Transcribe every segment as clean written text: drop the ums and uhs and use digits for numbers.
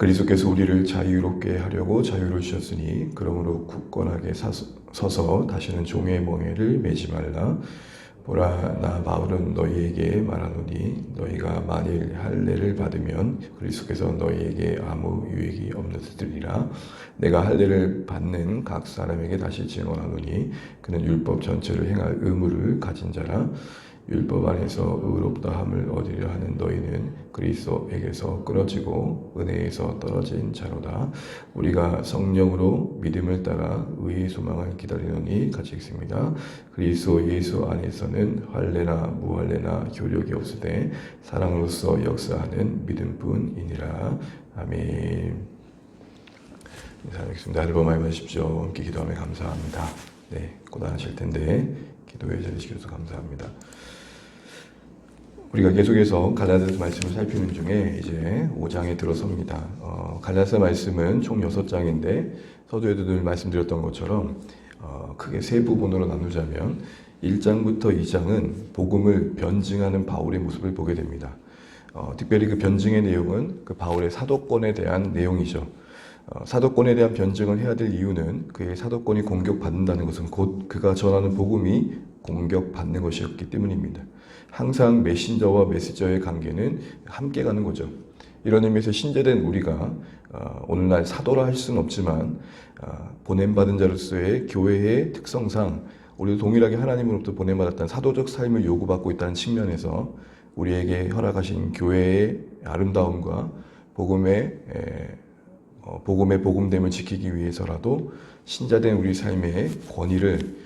그리스도께서 우리를 자유롭게 하려고 자유를 주셨으니 그러므로 굳건하게 서서 다시는 종의 멍에를 매지 말라. 보라, 나 바울은 너희에게 말하노니 너희가 만일 할례를 받으면 그리스도께서 너희에게 아무 유익이 없느니라. 내가 할례를 받는 각 사람에게 다시 증언하노니 그는 율법 전체를 행할 의무를 가진 자라. 율법 안에서 의롭다함을 얻으려 하는 너희는 그리스도에게서 끊어지고 은혜에서 떨어진 자로다. 우리가 성령으로 믿음을 따라 의의 소망을 기다리노니 같이 읽습니다. 그리스도 예수 안에서는 할례나 무할례나 효력이 없으되 사랑으로서 역사하는 믿음뿐이니라. 아멘. 인사하겠습니다. 여러분 많이 받으십시오. 함께 기도하며 감사합니다. 네, 고단하실 텐데 기도에 자리시켜서 감사합니다. 우리가 계속해서 갈라디아서 말씀을 살피는 중에 이제 5장에 들어섭니다. 갈라디아서 말씀은 총 6장인데 서두에도 늘 말씀드렸던 것처럼 크게 세 부분으로 나누자면 1장부터 2장은 복음을 변증하는 바울의 모습을 보게 됩니다. 특별히 그 변증의 내용은 그 바울의 사도권에 대한 내용이죠. 사도권에 대한 변증을 해야 될 이유는 그의 사도권이 공격받는다는 것은 곧 그가 전하는 복음이 공격받는 것이었기 때문입니다. 항상 메신저와 메시저의 관계는 함께 가는 거죠. 이런 의미에서 신제된 우리가 오늘날 사도라 할 수는 없지만 보냄받은 자로서의 교회의 특성상 우리도 동일하게 하나님으로부터 보냄받았다는 사도적 삶을 요구받고 있다는 측면에서 우리에게 허락하신 교회의 아름다움과 복음의 복음됨을 지키기 위해서라도 신자된 우리 삶의 권위를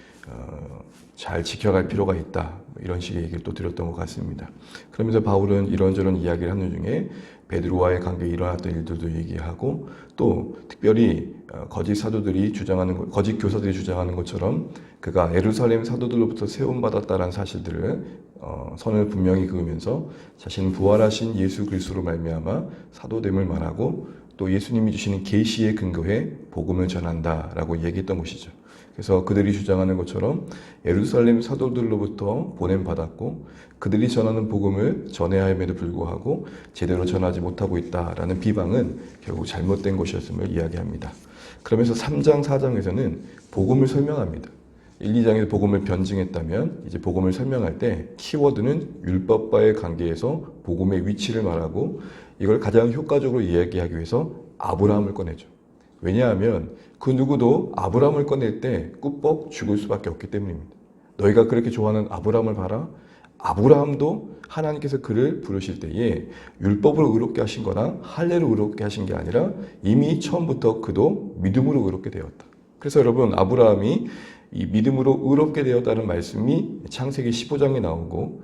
잘 지켜갈 필요가 있다. 이런 식의 얘기를 또 드렸던 것 같습니다. 그러면서 바울은 이런저런 이야기를 하는 중에 베드로와의 관계에 일어났던 일들도 얘기하고 또 특별히 거짓 사도들이 주장하는 거짓 교사들이 주장하는 것처럼 그가 예루살렘 사도들로부터 세움받았다는 사실들을 선을 분명히 그으면서 자신은 부활하신 예수 그리스도로 말미암아 사도됨을 말하고 또 예수님이 주시는 계시에 근거해 복음을 전한다라고 얘기했던 것이죠. 그래서 그들이 주장하는 것처럼 예루살렘 사도들로부터 보냄받았고 그들이 전하는 복음을 전해야 함에도 불구하고 제대로 전하지 못하고 있다라는 비방은 결국 잘못된 것이었음을 이야기합니다. 그러면서 3장, 4장에서는 복음을 설명합니다. 1, 2장에서 복음을 변증했다면 이제 복음을 설명할 때 키워드는 율법과의 관계에서 복음의 위치를 말하고 이걸 가장 효과적으로 이야기하기 위해서 아브라함을 꺼내죠. 왜냐하면 그 누구도 아브라함을 꺼낼 때 꾸벅 죽을 수밖에 없기 때문입니다. 너희가 그렇게 좋아하는 아브라함을 봐라. 아브라함도 하나님께서 그를 부르실 때에 율법으로 의롭게 하신 거나 할례로 의롭게 하신 게 아니라 이미 처음부터 그도 믿음으로 의롭게 되었다. 그래서 여러분 아브라함이 이 믿음으로 의롭게 되었다는 말씀이 창세기 15장에 나오고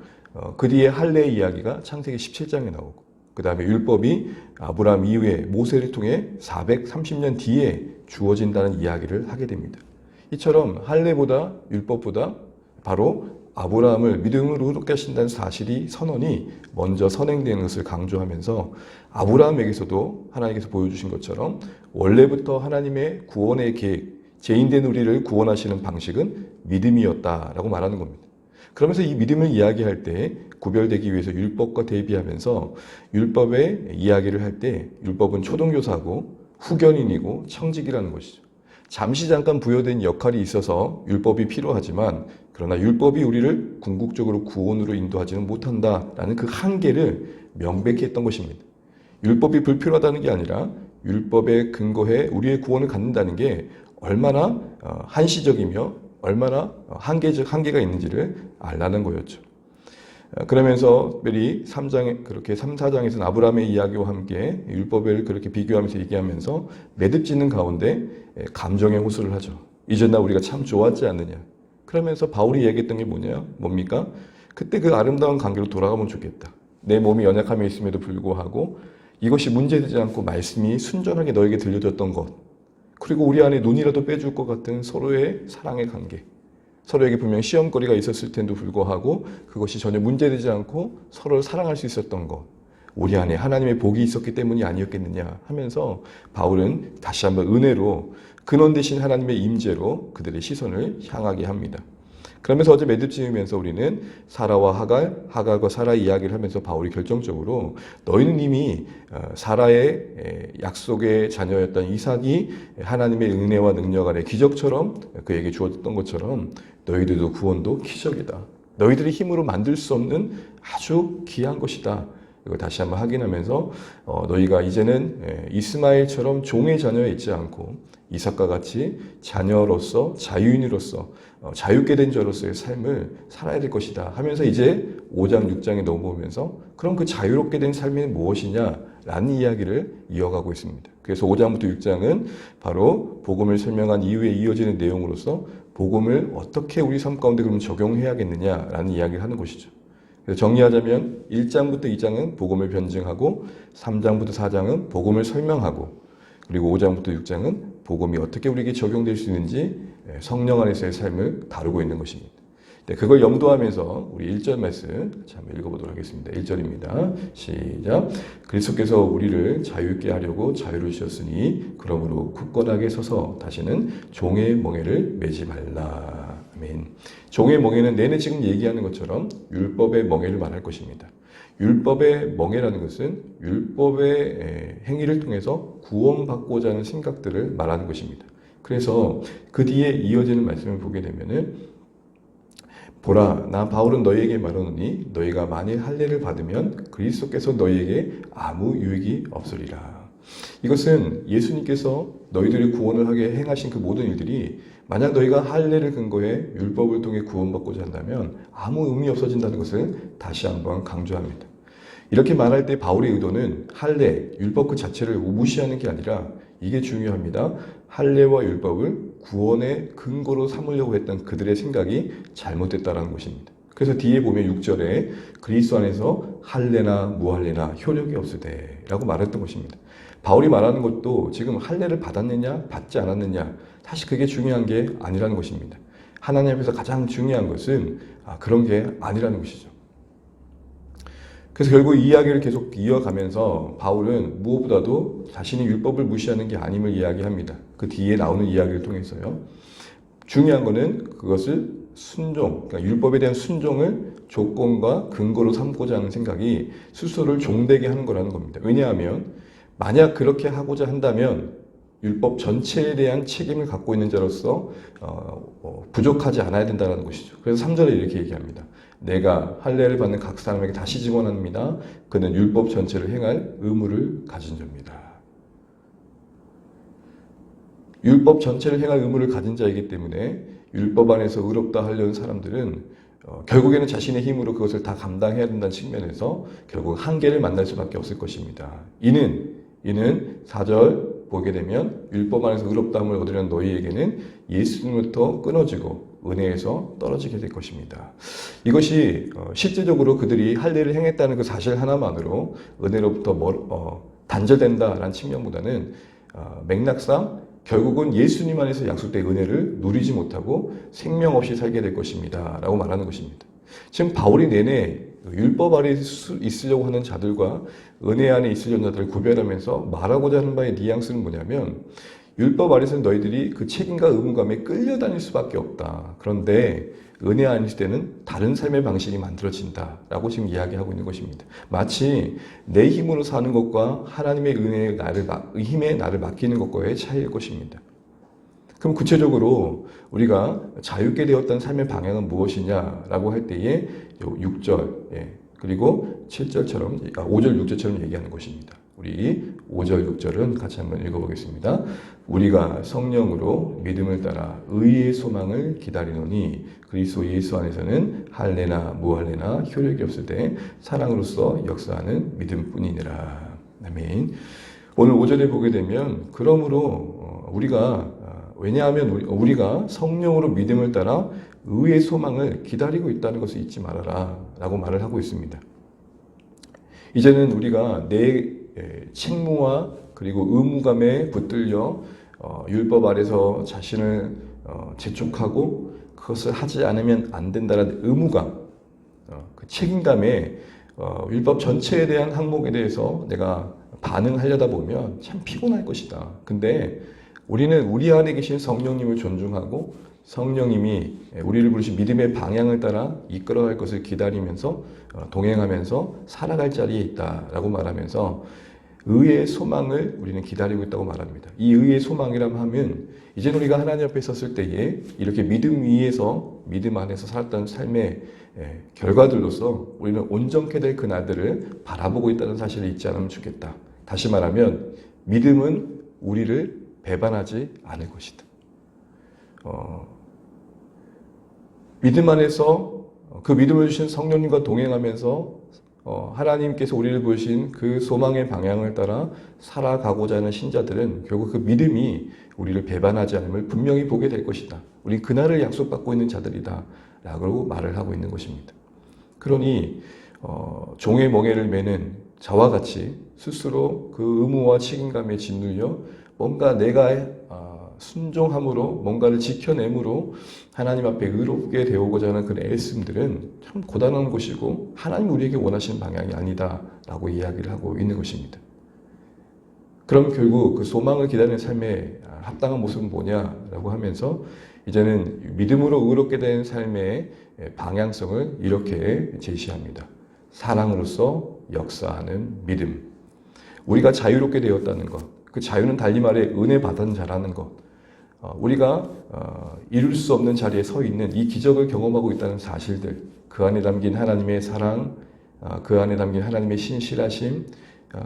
그 뒤에 할례의 이야기가 창세기 17장에 나오고 그 다음에 율법이 아브라함 이후에 모세를 통해 430년 뒤에 주어진다는 이야기를 하게 됩니다. 이처럼 할례보다 율법보다 바로 아브라함을 믿음으로 의롭게 하신다는 사실이 선언이 먼저 선행되는 것을 강조하면서 아브라함에게서도 하나님께서 보여주신 것처럼 원래부터 하나님의 구원의 계획, 죄인된 우리를 구원하시는 방식은 믿음이었다라고 말하는 겁니다. 그러면서 이 믿음을 이야기할 때 구별되기 위해서 율법과 대비하면서 율법의 이야기를 할 때 율법은 초등교사고 후견인이고 청직이라는 것이죠. 잠시 잠깐 부여된 역할이 있어서 율법이 필요하지만 그러나 율법이 우리를 궁극적으로 구원으로 인도하지는 못한다라는 그 한계를 명백히 했던 것입니다. 율법이 불필요하다는 게 아니라 율법에 근거해 우리의 구원을 갖는다는 게 얼마나 한시적이며 얼마나 한계가 있는지를 알라는 거였죠. 그러면서 특별히 3장, 그렇게 3, 4장에서는 아브라함의 이야기와 함께 율법을 그렇게 비교하면서 얘기하면서 매듭짓는 가운데 감정의 호소를 하죠. 이전나 우리가 참 좋았지 않느냐. 그러면서 바울이 얘기했던 게 뭡니까? 그때 그 아름다운 관계로 돌아가면 좋겠다. 내 몸이 연약함에 있음에도 불구하고 이것이 문제되지 않고 말씀이 순전하게 너에게 들려졌던 것. 그리고 우리 안에 눈이라도 빼줄 것 같은 서로의 사랑의 관계. 서로에게 분명 시험거리가 있었을 텐데도 불구하고 그것이 전혀 문제되지 않고 서로를 사랑할 수 있었던 것. 우리 안에 하나님의 복이 있었기 때문이 아니었겠느냐 하면서 바울은 다시 한번 은혜로 근원 되신 하나님의 임재로 그들의 시선을 향하게 합니다. 그러면서 어제 매듭 지으면서 우리는 사라와 하갈, 하갈과 사라 이야기를 하면서 바울이 결정적으로 너희는 이미 사라의 약속의 자녀였던 이삭이 하나님의 은혜와 능력 아래 기적처럼 그에게 주어졌던 것처럼 너희들도 구원도 기적이다. 너희들의 힘으로 만들 수 없는 아주 귀한 것이다. 이거 다시 한번 확인하면서 너희가 이제는 이스마엘처럼 종의 자녀에 있지 않고 이삭과 같이 자녀로서 자유인으로서 자유케 된 자로서의 삶을 살아야 될 것이다 하면서 이제 5장 6장에 넘어오면서 그럼 그 자유롭게 된 삶이 무엇이냐라는 이야기를 이어가고 있습니다. 그래서 5장부터 6장은 바로 복음을 설명한 이후에 이어지는 내용으로서 복음을 어떻게 우리 삶 가운데 그럼 적용해야겠느냐라는 이야기를 하는 것이죠. 그래서 정리하자면 1장부터 2장은 복음을 변증하고 3장부터 4장은 복음을 설명하고 그리고 5장부터 6장은 복음이 어떻게 우리에게 적용될 수 있는지 성령 안에서의 삶을 다루고 있는 것입니다. 그걸 염두하면서 우리 1절 말씀 같이 한번 읽어보도록 하겠습니다. 1절입니다. 시작. 그리스도께서 우리를 자유있게 하려고 자유를 주셨으니 그러므로 굳건하게 서서 다시는 종의 멍에를 매지 말라. 아멘. 종의 멍에는 내내 지금 얘기하는 것처럼 율법의 멍에를 말할 것입니다. 율법의 멍에라는 것은 율법의 행위를 통해서 구원받고자 하는 생각들을 말하는 것입니다. 그래서 그 뒤에 이어지는 말씀을 보게 되면은 보라, 나 바울은 너희에게 말하노니 너희가 만일 할례를 받으면 그리스도께서 너희에게 아무 유익이 없으리라. 이것은 예수님께서 너희들이 구원을 하게 행하신 그 모든 일들이 만약 너희가 할례를 근거해 율법을 통해 구원받고자 한다면 아무 의미 없어진다는 것을 다시 한번 강조합니다. 이렇게 말할 때 바울의 의도는 할례, 율법 그 자체를 무시하는 게 아니라 이게 중요합니다. 할례와 율법을 구원의 근거로 삼으려고 했던 그들의 생각이 잘못됐다는 것입니다. 그래서 뒤에 보면 6절에 그리스도 안에서 할례나 무할례나 효력이 없으되 라고 말했던 것입니다. 바울이 말하는 것도 지금 할례를 받았느냐 받지 않았느냐 사실 그게 중요한 게 아니라는 것입니다. 하나님 앞에서 가장 중요한 것은 그런 게 아니라는 것이죠. 그래서 결국 이 이야기를 계속 이어가면서 바울은 무엇보다도 자신이 율법을 무시하는 게 아님을 이야기합니다. 그 뒤에 나오는 이야기를 통해서요. 중요한 것은 그것을 순종, 그러니까 율법에 대한 순종을 조건과 근거로 삼고자 하는 생각이 스스로를 종되게 하는 거라는 겁니다. 왜냐하면 만약 그렇게 하고자 한다면 율법 전체에 대한 책임을 갖고 있는 자로서 부족하지 않아야 된다는 것이죠. 그래서 3절에 이렇게 얘기합니다. 내가 할례를 받는 각 사람에게 다시 증언합니다. 그는 율법 전체를 행할 의무를 가진 자입니다. 율법 전체를 행할 의무를 가진 자이기 때문에 율법 안에서 의롭다 하려는 사람들은 결국에는 자신의 힘으로 그것을 다 감당해야 된다는 측면에서 결국 한계를 만날 수밖에 없을 것입니다. 이는 4절 보게 되면 율법 안에서 의롭다함을 얻으려는 너희에게는 예수님부터 끊어지고 은혜에서 떨어지게 될 것입니다. 이것이 실제적으로 그들이 할례를 행했다는 그 사실 하나만으로 은혜로부터 단절된다라는 측면보다는 맥락상 결국은 예수님 안에서 약속된 은혜를 누리지 못하고 생명 없이 살게 될 것입니다. 라고 말하는 것입니다. 지금 바울이 내내 율법 아래 있으려고 하는 자들과 은혜 안에 있으려는 자들을 구별하면서 말하고자 하는 바의 뉘앙스는 뭐냐면 율법 아래서는 너희들이 그 책임과 의무감에 끌려다닐 수밖에 없다. 그런데 은혜 안에 있을 때는 다른 삶의 방식이 만들어진다라고 지금 이야기하고 있는 것입니다. 마치 내 힘으로 사는 것과 하나님의 은혜의 힘에 나를 맡기는 것과의 차이일 것입니다. 그럼 구체적으로 우리가 자유케 되었던 삶의 방향은 무엇이냐라고 할 때에 6절 그리고 7절처럼 5절 6절처럼 얘기하는 것입니다. 우리 5절 6절은 같이 한번 읽어보겠습니다. 우리가 성령으로 믿음을 따라 의의 소망을 기다리노니 그리스도 예수 안에서는 할례나 무할례나 효력이 없을 때 사랑으로서 역사하는 믿음뿐이니라. 아멘. 오늘 5절에 보게 되면 그러므로 왜냐하면 우리가 성령으로 믿음을 따라 의의 소망을 기다리고 있다는 것을 잊지 말아라 라고 말을 하고 있습니다. 이제는 우리가 내 책무와 그리고 의무감에 붙들려 율법 아래서 자신을 재촉하고 그것을 하지 않으면 안 된다는 의무감, 그 책임감에 율법 전체에 대한 항목에 대해서 내가 반응하려다 보면 참 피곤할 것이다. 근데 우리는 우리 안에 계신 성령님을 존중하고 성령님이 우리를 부르신 믿음의 방향을 따라 이끌어갈 것을 기다리면서 동행하면서 살아갈 자리에 있다라고 말하면서 의의 소망을 우리는 기다리고 있다고 말합니다. 이 의의 소망이라고 하면 이제 우리가 하나님 앞에 섰을 때에 이렇게 믿음 위에서 믿음 안에서 살았던 삶의 결과들로서 우리는 온전케 될 그날들을 바라보고 있다는 사실을 잊지 않으면 좋겠다. 다시 말하면 믿음은 우리를 배반하지 않을 것이다. 믿음 안에서 그 믿음을 주신 성령님과 동행하면서 하나님께서 우리를 부르신 그 소망의 방향을 따라 살아가고자 하는 신자들은 결국 그 믿음이 우리를 배반하지 않음을 분명히 보게 될 것이다. 우리 그날을 약속받고 있는 자들이다 라고 말을 하고 있는 것입니다. 그러니 종의 멍에를 매는 자와 같이 스스로 그 의무와 책임감에 짓눌려 뭔가 내가 순종함으로 뭔가를 지켜내므로 하나님 앞에 의롭게 되어오고자 하는 그런 애씀들은 참 고단한 것이고 하나님 우리에게 원하시는 방향이 아니다라고 이야기를 하고 있는 것입니다. 그럼 결국 그 소망을 기다리는 삶의 합당한 모습은 뭐냐라고 하면서 이제는 믿음으로 의롭게 된 삶의 방향성을 이렇게 제시합니다. 사랑으로서 역사하는 믿음. 우리가 자유롭게 되었다는 것. 그 자유는 달리 말해 은혜 받은 자라는 것. 우리가 이룰 수 없는 자리에 서 있는 이 기적을 경험하고 있다는 사실들, 그 안에 담긴 하나님의 사랑, 그 안에 담긴 하나님의 신실하심,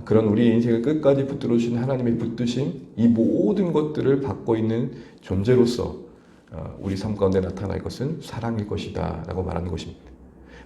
그런 우리의 인생을 끝까지 붙들어 주신 하나님의 붙드심, 이 모든 것들을 받고 있는 존재로서 우리 삶 가운데 나타날 것은 사랑일 것이다 라고 말하는 것입니다.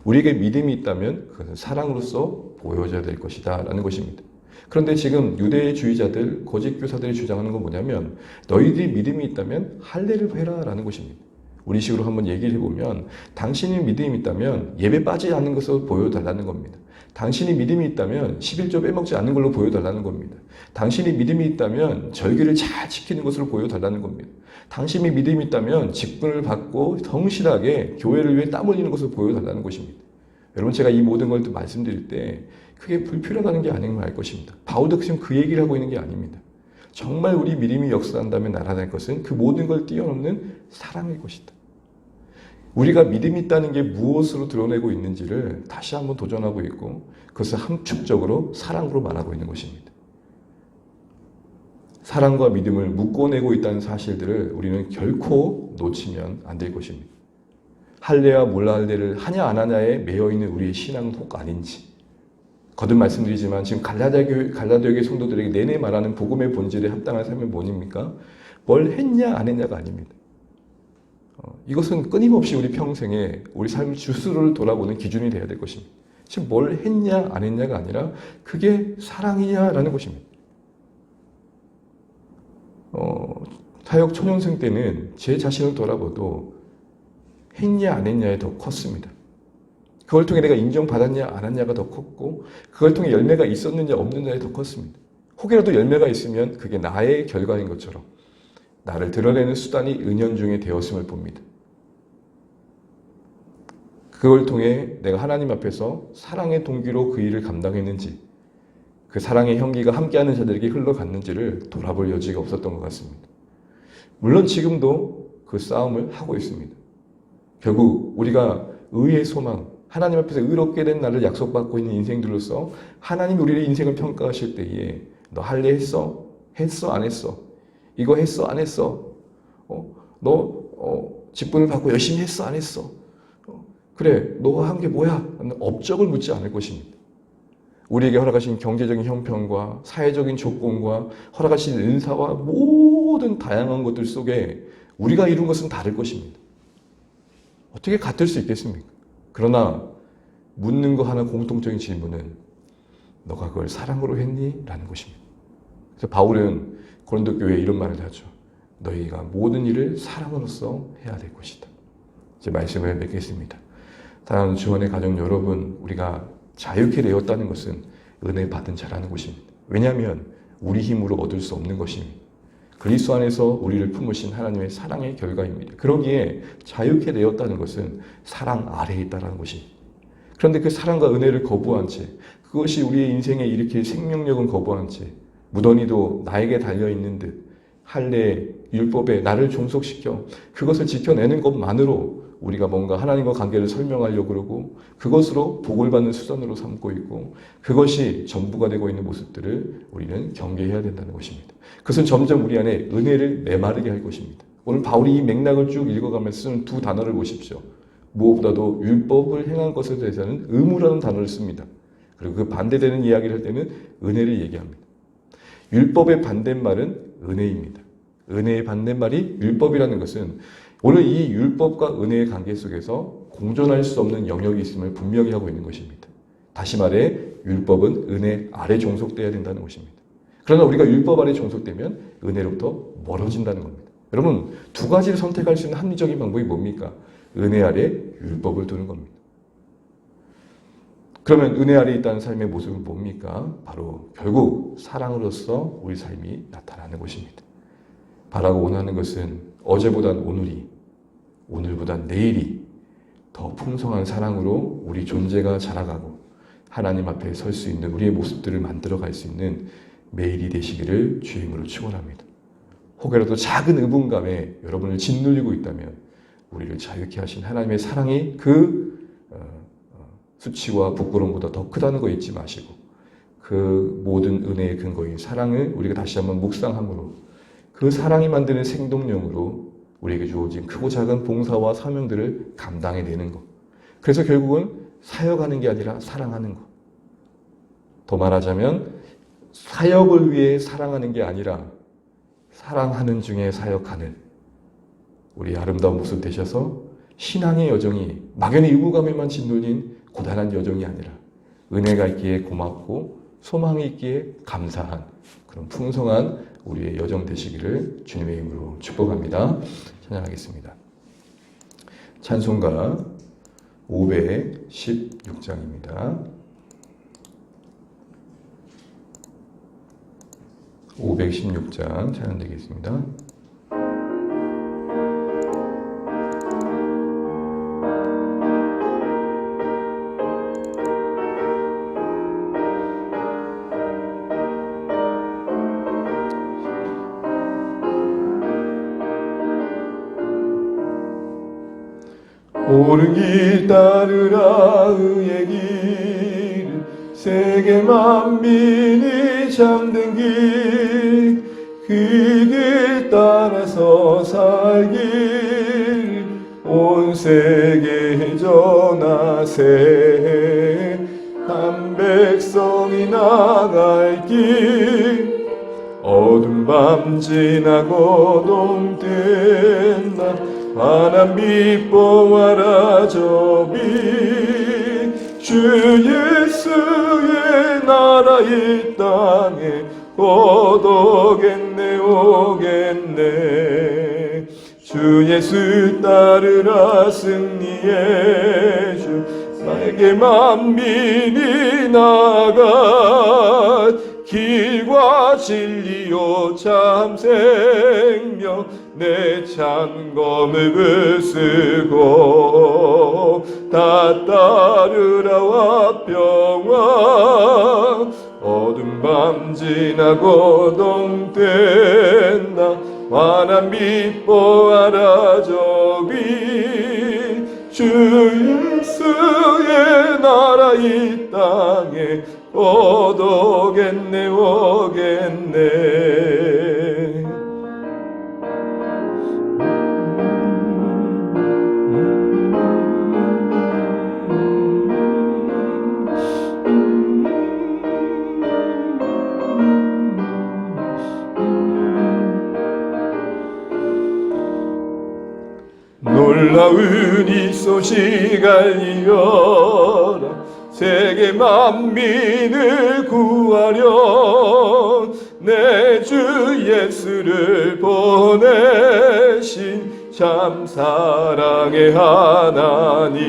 우리에게 믿음이 있다면 그것은 사랑으로서 보여져야 될 것이다 라는 것입니다. 그런데 지금 유대주의자들, 거짓 교사들이 주장하는 건 뭐냐면 너희들이 믿음이 있다면 할례를 해라 라는 것입니다. 우리식으로 한번 얘기를 해보면 당신이 믿음이 있다면 예배 빠지지 않는 것을 보여달라는 겁니다. 당신이 믿음이 있다면 11조 빼먹지 않는 걸로 보여달라는 겁니다. 당신이 믿음이 있다면 절기를 잘 지키는 것으로 보여달라는 겁니다. 당신이 믿음이 있다면 직분을 받고 성실하게 교회를 위해 땀 흘리는 것을 보여달라는 것입니다. 여러분 제가 이 모든 걸 말씀드릴 때 그게 불필요하다는 게 아닌 걸 알 것입니다. 바울도 지금 그 얘기를 하고 있는 게 아닙니다. 정말 우리 믿음이 역사한다면 나타날 것은 그 모든 걸 뛰어넘는 사랑일 것이다. 우리가 믿음이 있다는 게 무엇으로 드러내고 있는지를 다시 한번 도전하고 있고 그것을 함축적으로 사랑으로 말하고 있는 것입니다. 사랑과 믿음을 묶어내고 있다는 사실들을 우리는 결코 놓치면 안 될 것입니다. 할례와 몰라할례를 하냐 안 하냐에 매여있는 우리의 신앙은 혹 아닌지 거듭 말씀드리지만 지금 갈라디아교회 성도들에게 내내 말하는 복음의 본질에 합당한 삶은 뭐입니까? 뭘 했냐 안 했냐가 아닙니다. 이것은 끊임없이 우리 평생에 우리 삶 스스로를 돌아보는 기준이 되어야 될 것입니다. 지금 뭘 했냐 안 했냐가 아니라 그게 사랑이냐라는 것입니다. 사역 초년생 때는 제 자신을 돌아봐도 했냐 안 했냐에 더 컸습니다. 그걸 통해 내가 인정받았냐 안 했냐가 더 컸고 그걸 통해 열매가 있었느냐 없느냐에 더 컸습니다. 혹이라도 열매가 있으면 그게 나의 결과인 것처럼 나를 드러내는 수단이 은연중에 되었음을 봅니다. 그걸 통해 내가 하나님 앞에서 사랑의 동기로 그 일을 감당했는지 그 사랑의 향기가 함께하는 자들에게 흘러갔는지를 돌아볼 여지가 없었던 것 같습니다. 물론 지금도 그 싸움을 하고 있습니다. 결국 우리가 의의 소망, 하나님 앞에서 의롭게 된 날을 약속받고 있는 인생들로서 하나님이 우리의 인생을 평가하실 때에 너 할례 했어? 했어? 안 했어? 이거 했어? 안 했어? 너 직분을 받고 열심히 했어? 안 했어? 그래, 너가 한 게 뭐야? 업적을 묻지 않을 것입니다. 우리에게 허락하신 경제적인 형편과 사회적인 조건과 허락하신 은사와 모든 다양한 것들 속에 우리가 이룬 것은 다를 것입니다. 어떻게 같을 수 있겠습니까? 그러나 묻는 거 하나 공통적인 질문은 너가 그걸 사랑으로 했니? 라는 것입니다. 그래서 바울은 고린도 교회에 이런 말을 하죠. 너희가 모든 일을 사랑으로서 해야 될 것이다. 이제 말씀을 맺겠습니다. 사랑하는 주원의 가족 여러분, 우리가 자유케 되었다는 것은 은혜 받은 자라는 것입니다. 왜냐하면 우리 힘으로 얻을 수 없는 것입니다. 그리스도 안에서 우리를 품으신 하나님의 사랑의 결과입니다. 그러기에 자유케 되었다는 것은 사랑 아래에 있다는 것입니다. 그런데 그 사랑과 은혜를 거부한 채 그것이 우리의 인생에 일으킬 생명력은 거부한 채 무던히도 나에게 달려있는 듯 할례, 율법에 나를 종속시켜 그것을 지켜내는 것만으로 우리가 뭔가 하나님과 관계를 설명하려고 그러고 그것으로 복을 받는 수단으로 삼고 있고 그것이 전부가 되고 있는 모습들을 우리는 경계해야 된다는 것입니다. 그것은 점점 우리 안에 은혜를 메마르게 할 것입니다. 오늘 바울이 이 맥락을 쭉 읽어가면서 쓰는 두 단어를 보십시오. 무엇보다도 율법을 행한 것에 대해서는 의무라는 단어를 씁니다. 그리고 그 반대되는 이야기를 할 때는 은혜를 얘기합니다. 율법의 반대말은 은혜입니다. 은혜의 반대말이 율법이라는 것은 오늘 이 율법과 은혜의 관계 속에서 공존할 수 없는 영역이 있음을 분명히 하고 있는 것입니다. 다시 말해 율법은 은혜 아래 종속되어야 된다는 것입니다. 그러나 우리가 율법 아래 종속되면 은혜로부터 멀어진다는 겁니다. 여러분 두 가지를 선택할 수 있는 합리적인 방법이 뭡니까? 은혜 아래 율법을 두는 겁니다. 그러면 은혜 아래 있다는 삶의 모습은 뭡니까? 바로 결국 사랑으로서 우리 삶이 나타나는 것입니다. 바라고 원하는 것은 어제보단 오늘이, 오늘보단 내일이 더 풍성한 사랑으로 우리 존재가 자라가고 하나님 앞에 설 수 있는 우리의 모습들을 만들어갈 수 있는 매일이 되시기를 주의 이름으로 축원합니다. 혹여라도 작은 의문감에 여러분을 짓눌리고 있다면 우리를 자유케 하신 하나님의 사랑이 그 수치와 부끄러움보다 더 크다는 거 잊지 마시고 그 모든 은혜의 근거인 사랑을 우리가 다시 한번 묵상함으로 그 사랑이 만드는 생동력으로 우리에게 주어진 크고 작은 봉사와 사명들을 감당해내는 것. 그래서 결국은 사역하는 게 아니라 사랑하는 것. 더 말하자면 사역을 위해 사랑하는 게 아니라 사랑하는 중에 사역하는 우리 아름다운 모습 되셔서 신앙의 여정이 막연히 의무감에만 짓눌린 고단한 여정이 아니라 은혜가 있기에 고맙고 소망이 있기에 감사한 그런 풍성한 우리의 여정 되시기를 주님의 이름으로 축복합니다. 찬양하겠습니다. 찬송가 516장입니다. 516장 찬양드리겠습니다. 옳은 길 따르라 의의 길 세계 만민이 잠든 길 그 길 따라서 살길 온 세계에 전하세 한 백성이 나갈 길 어두운 밤 지나고 동된다 환한 빛 보아라 저 빛 주 예수의 나라 이 땅에 곧 오겠네 오겠네 주 예수 따르라 승리의 주 나에게 만민이 나가 길과 진리요 참 생명 내 찬검을 부수고 다 따르라 화평왕 어두운 밤 지나고 동된다 환한 빛 보아라 저 빛 주 예수의 나라 이 땅에 곧 오겠네 오겠네 놀라운 이 소식 알리려라 세계 만민을 구하려 내 주 예수를 보내신 참 사랑의 하나님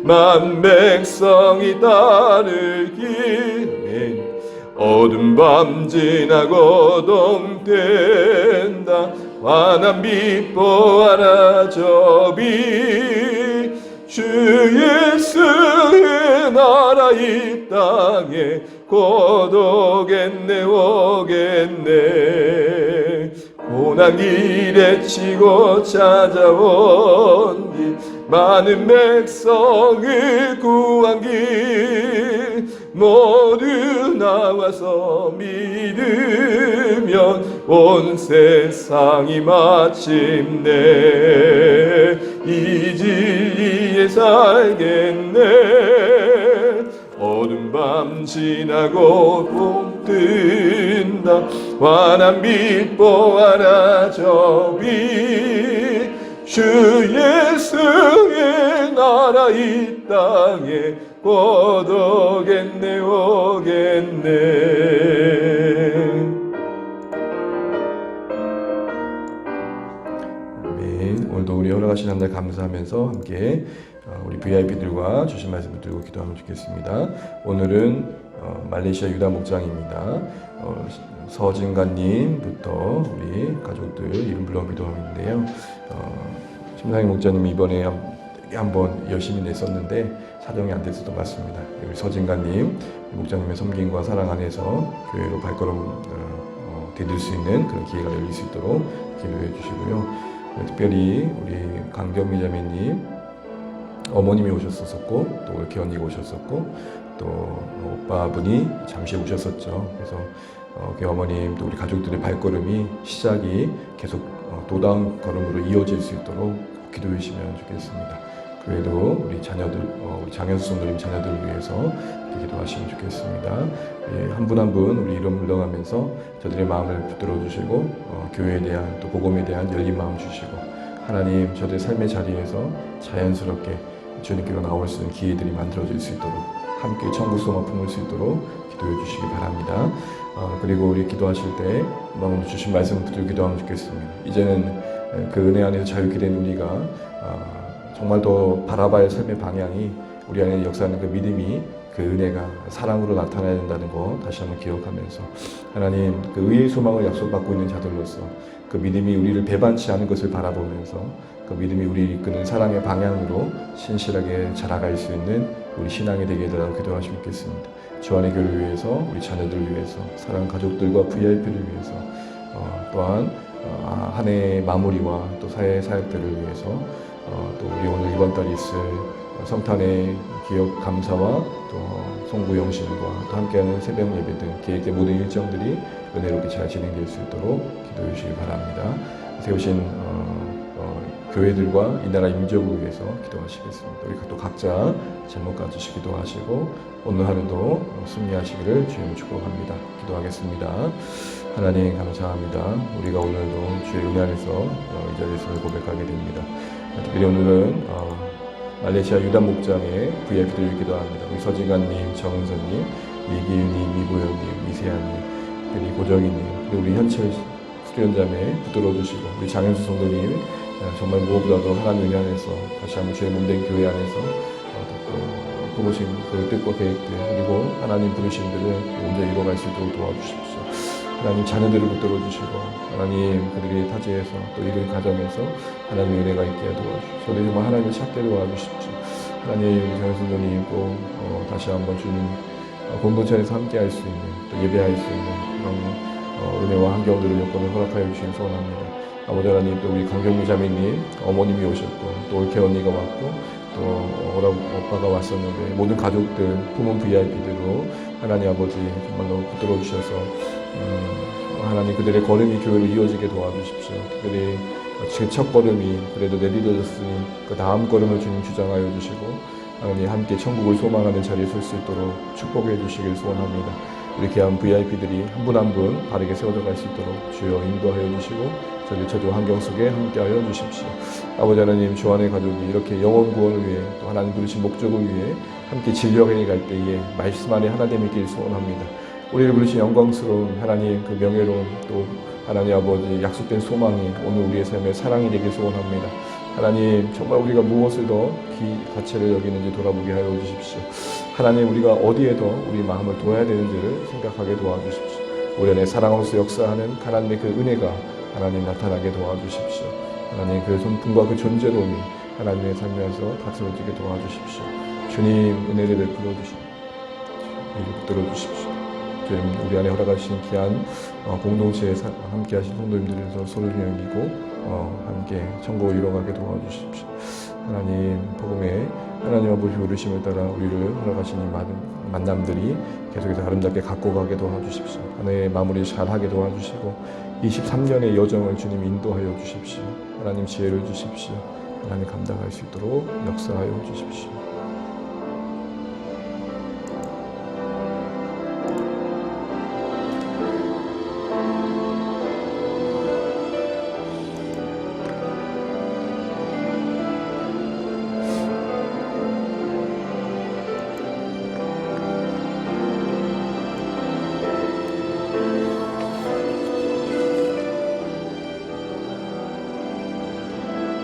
만 백성이 따를 길에 어두운 밤 지나고 동된다 환한 빛 보아라 저 빛 주 예수의 나라 이 땅에 곧 오겠네 오겠네 고난 길에 치고 찾아온 많은 백성을 구한 길 모두 나와서 믿으면 온 세상이 마침내 이 진리에 살겠네. 어둠 밤 지나고 봄 뜬다. 환한 빛 보아라 저 빛. 주 예수의 나라 이 땅에 곧 오겠네 오겠네. 아멘. 오늘도 우리 허락하신 한 달 감사하면서 함께 우리 VIP들과 주신 말씀을 들고 기도하면 좋겠습니다. 오늘은 말레이시아 유다 목장입니다. 서진관님부터 우리 가족들 이름 불러 기도하는데요. 심상희 목자님이 이번에 한번 열심히 냈었는데 사정이 안 됐었던 것 같습니다. 우리 서진관님 목자님의 섬김과 사랑 안에서 교회로 발걸음 디딜 수 있는 그런 기회가 열릴 수 있도록 기도해 주시고요. 특별히 우리 강경미 자매님 어머님이 오셨었고 또 이렇게 언니가 오셨었고 또 오빠분이 잠시 오셨었죠. 그래서 그 어머님 또 우리 가족들의 발걸음이 시작이 계속 도다운 걸음으로 이어질 수 있도록 기도해 주시면 좋겠습니다. 그 외에도 우리 자녀들, 우리 장현수 성도님 자녀들을 위해서 기도하시면 좋겠습니다. 한 분 한 분 우리 이름 불러가면서 저들의 마음을 붙들어 주시고 교회에 대한 또 복음에 대한 열린 마음 주시고 하나님 저들의 삶의 자리에서 자연스럽게 주님께로 나올 수 있는 기회들이 만들어질 수 있도록 함께 천국 소망 품을 수 있도록 기도해 주시기 바랍니다. 그리고 우리 기도하실 때 오늘 주신 말씀을 붙들고 기도하면 좋겠습니다. 이제는 그 은혜 안에서 자유케 된 우리가 정말 더 바라봐야 할 삶의 방향이 우리 안에 역사하는 그 믿음이 그 은혜가 사랑으로 나타나야 된다는 거 다시 한번 기억하면서 하나님 그 의의 소망을 약속받고 있는 자들로서 그 믿음이 우리를 배반치 않은 것을 바라보면서 그 믿음이 우리를 이끄는 사랑의 방향으로 신실하게 자라갈 수 있는 우리 신앙이 되게 해달라고 기도하시면 좋겠습니다. 주안의 교회를 위해서 우리 자녀들을 위해서 사랑하는 가족들과 VIP를 위해서 또한 한 해의 마무리와 또 사회 사역들을 위해서 또 우리 오늘 이번 달 있을 성탄의 기억 감사와 또 송구 영신과 또 함께하는 새벽 예배 등 계획된 모든 일정들이 은혜롭게 잘 진행될 수 있도록 기도해 주시기 바랍니다. 세우신 교회들과 이 나라 민족을 위해서 기도하시겠습니다. 우리 또 각자 제목 가지시 기도하시고 오늘 하루도 승리하시기를 주님을 축복합니다. 기도하겠습니다. 하나님 감사합니다. 우리가 오늘도 주의 은혜 안에서 이 자리에서 고백하게 됩니다. 특별히 오늘은 말레이시아 유다 목장의 VIP들 기도합니다. 우리 서진관님, 정은선님, 이기윤님, 이보영님, 이세아님, 특별히 고정희님, 그리고 우리 현철 수련자매 붙들어 주시고 우리 장현수 성도님 정말 무엇보다도 하나님 은혜 안에서 다시 한번 주의 몸된 교회 안에서 부르신 그 뜻과 계획들 그리고 하나님 부르신 들을 온전히 이루어갈 수 있도록 도와주십시오. 하나님 자녀들을 붙들어 주시고 하나님 그들이 타지에서 또 이른 가정에서 하나님의 은혜가 있게 도와주십시오. 저들이 정말 하나님을 찾게 도와주십시오. 하나님 우리 장현수님 꼭 다시 한번 주님 공동체 안에서 함께 할 수 있는 또 예배할 수 있는 그런 은혜와 환경들을 여건을 허락하여 주시기 소원합니다. 아버지 하나님 또 우리 강경미 자매님 어머님이 오셨고 또 올케 언니가 왔고 또 오빠가 왔었는데 모든 가족들 부모 VIP들로 하나님 아버지 정말로 붙들어 주셔서 하나님 그들의 걸음이 교회로 이어지게 도와주십시오. 특별히 제 첫 걸음이 그래도 내딛어졌으니 그 다음 걸음을 주님 주장하여 주시고 하나님 함께 천국을 소망하는 자리에 설 수 있도록 축복해 주시길 소원합니다. 우리 귀한 VIP들이 한 분 한 분 바르게 세워져 갈 수 있도록 주여 인도하여 주시고 저희 처조 환경 속에 함께하여 주십시오. 아버지 하나님 주 안의 가족이 이렇게 영혼 구원을 위해 또 하나님 부르신 목적을 위해 함께 진력해 갈 때에 말씀 안에 하나됨이 있길 소원합니다. 우리를 부르신 영광스러운 하나님 그 명예로운 또 하나님 아버지 약속된 소망이 오늘 우리의 삶의 사랑이 되길 소원합니다. 하나님 정말 우리가 무엇을 더 가치를 여기는지 돌아보게 하여 주십시오. 하나님 우리가 어디에 더 우리 마음을 둬야 되는지를 생각하게 도와주십시오. 우리 안에 사랑으로서 역사하는 하나님의 그 은혜가 하나님 나타나게 도와주십시오. 하나님 그 손품과 그 존재로움이 하나님의 삶에서 다스러지게 도와주십시오. 주님 은혜를 베풀어 주시고 이를 붙들어 주십시오. 주님 우리 안에 허락하신 귀한 공동체에 함께 하신 성도님들에서 소를 여기고 함께 천국을 이뤄가게 도와주십시오. 하나님 복음에 하나님 아버지 부르심을 따라 우리를 허락하신 이 만남들이 계속해서 아름답게 갖고 가게 도와주십시오. 한 해의 마무리 잘하게 도와주시고 23년의 여정을 주님 인도하여 주십시오. 하나님 지혜를 주십시오. 하나님 감당할 수 있도록 역사하여 주십시오.